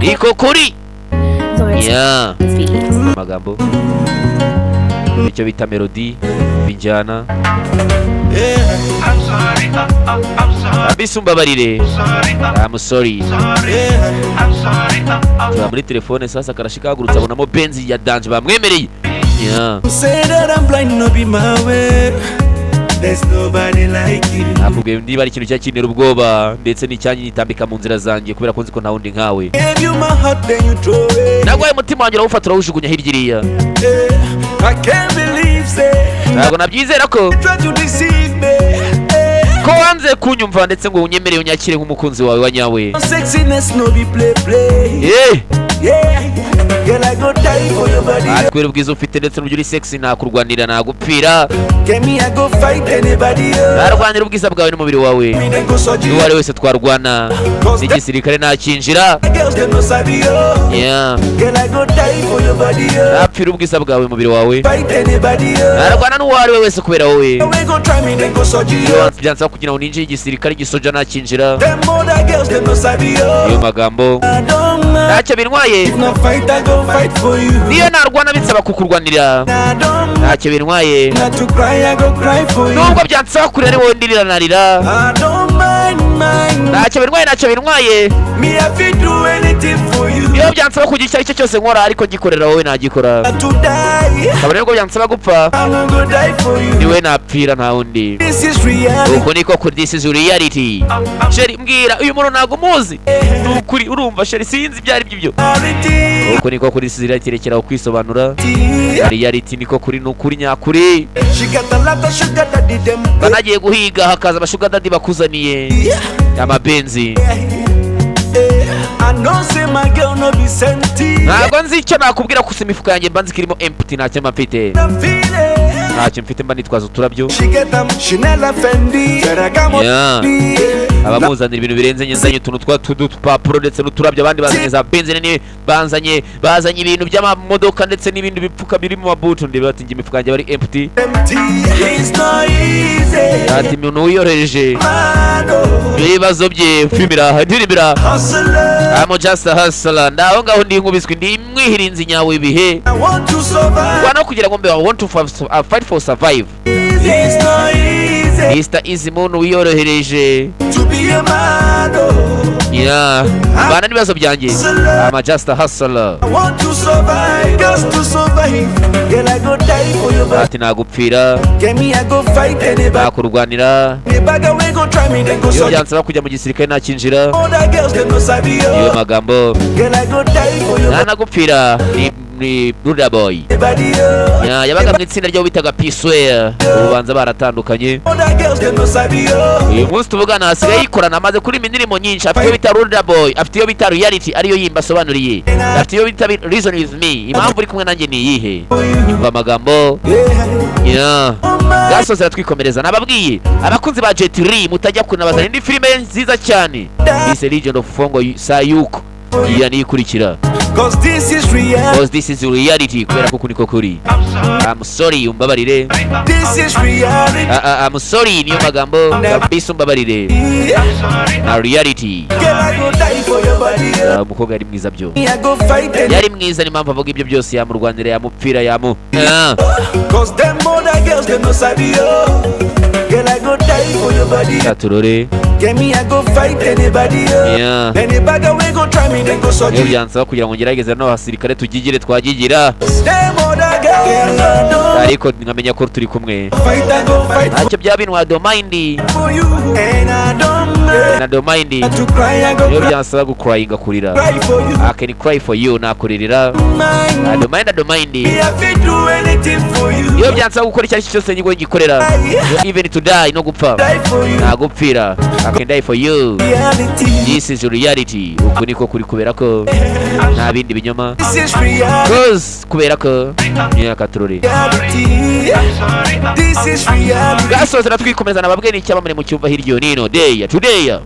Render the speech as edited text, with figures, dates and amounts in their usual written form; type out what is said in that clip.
niko kuri ya amagambo icyo bita melody bijyana abisumbabarire I'm sorry tuba muri telefone sasa karashika hagurutse abonamo benzi ya danje bamwemereye nakubwiye niba ari ikintu cyakinera ubwoba ndetse n'icyanyi nitambika mu nzira zanjye kubera ko nzi ko nta wundi nkawe nagwaye umutima wanjye urawufata urawujugunya hirya iriya ntabwo nabyizera ko wanze kunyumva ndetse ngo unyemereye unyakire nk'umukunzi wawe wa nyawe atwere ubwiza ufite ndetse n'uburyo uri sexy nakurwanira nagupfira narwanira ubwiza bwawe n'umubiri wawe n'uwo ari wese twarwana n'igisirikare nakinjira napfira ubwiza bwawe umubiri wawe narwana n'uwo ari we wese kubera wowe byansaba kugira ngo ninjire igisirikare gisoja nakinjira iyo magambo ntacyo bintwaye niyo narwana binsaba kukurwanira ntacyo bintwaye nubwo byansaba kurira ari wowe ndirira narira ntacyo bintwaye iyo byansaba kugira icyo ari cyo cyose nkora ariko gikorera wowe nagikora kabone nubwo byansaba gupfa niwe napfira nta wundi uko niko kuri this is reality sheri mbwira uyu muntu ntago muzi nukuri urumva sheri sinzi ibyo ari byo uko niko kuri this is reality rekeraho kwisobanura reality niko kuri nukuri nyakuri banagiye guhiga hakaza abashuga dadi bakuzaniye amabenzi ntabwo nzi icyo nakubwira gusa imifuka yanjye mba nzi ko irimo empty ntacyo mba mfite ntacyo mfite mba nitwaza uturabyo abamuzanira ibintu birenze nyenzanye utuntu tw'udupapuro ndetse n'uturabyo abandi bazanye za benzine bazanye ibintu by'amamodoka ndetse n'ibindi bipfuka biri mu mabuto ndebe bati nge imifuka yanjye bari empty ati umuntu wiyoroheje ibibazo bye filmira ndirimbira I'm just a hustler ndaho ngaho ndi nkubiswe ndi mwihirinzi nyawe ibihe wana kugira ngo mbe I want to fight for survive Mr. Easy muntu wiyorohereje yeah bana nibazo byanjye I'm just a hustler ati nagupfira nakurwanira iyo byansaba kujya mu gisirikare nakinjira iyo magambo nagupfira ni Ruda Boy yabaga mu itsinda ryo bitaga P-Square ubanza baratandukanye uyu munsi tuvugana hasigaye yikorana amaze kuri indirimbo nyinshi afite iyo bita Ruda Boy afite iyo bita reality ariyo yimba asobanuriye afite iyo bita reason with me impamvu uri kumwe nanjye ni iyihe imva amagambo gasozi aratwikomereza nababwiye abakunzi ba Jet Li mutajya kunabazana indi filime nziza cyane This Legend of Fongo Sayuko iya nikurikira Cause this is reality kubera ko niko kuri I'm sorry umbabarire This is reality I'm sorry niyo magambo kabisa umbabarire na reality umukobwa yari mwiza byo yari mwiza ni mpamvu avuga ibyo byose yamurwanira yamupfira yamu Cause them other girls they no sabi yo Girl I go die for your body Saturore Get me I go fight anybody yo Anybody we go try me then go so deep Yansaba kugira ngo ngerageze no hasirikare tugigire twagigira ariko ngamenya ko turi kumwe ntacyo byabinwa domaindi na domaindi yo byansaba gucryinga kurira I can cry for you nakuririra domaindi yo byansaba gukora icyo cyose nyigo gikorera even to die no gupfa nagupfira I can die for you this is reality uko niko kuri kubera ko nta bindi binyoma cause kubera ko niya katurore gasoza natwikomeza nababwe ni cyabamure mu cyumba hiryo nino day today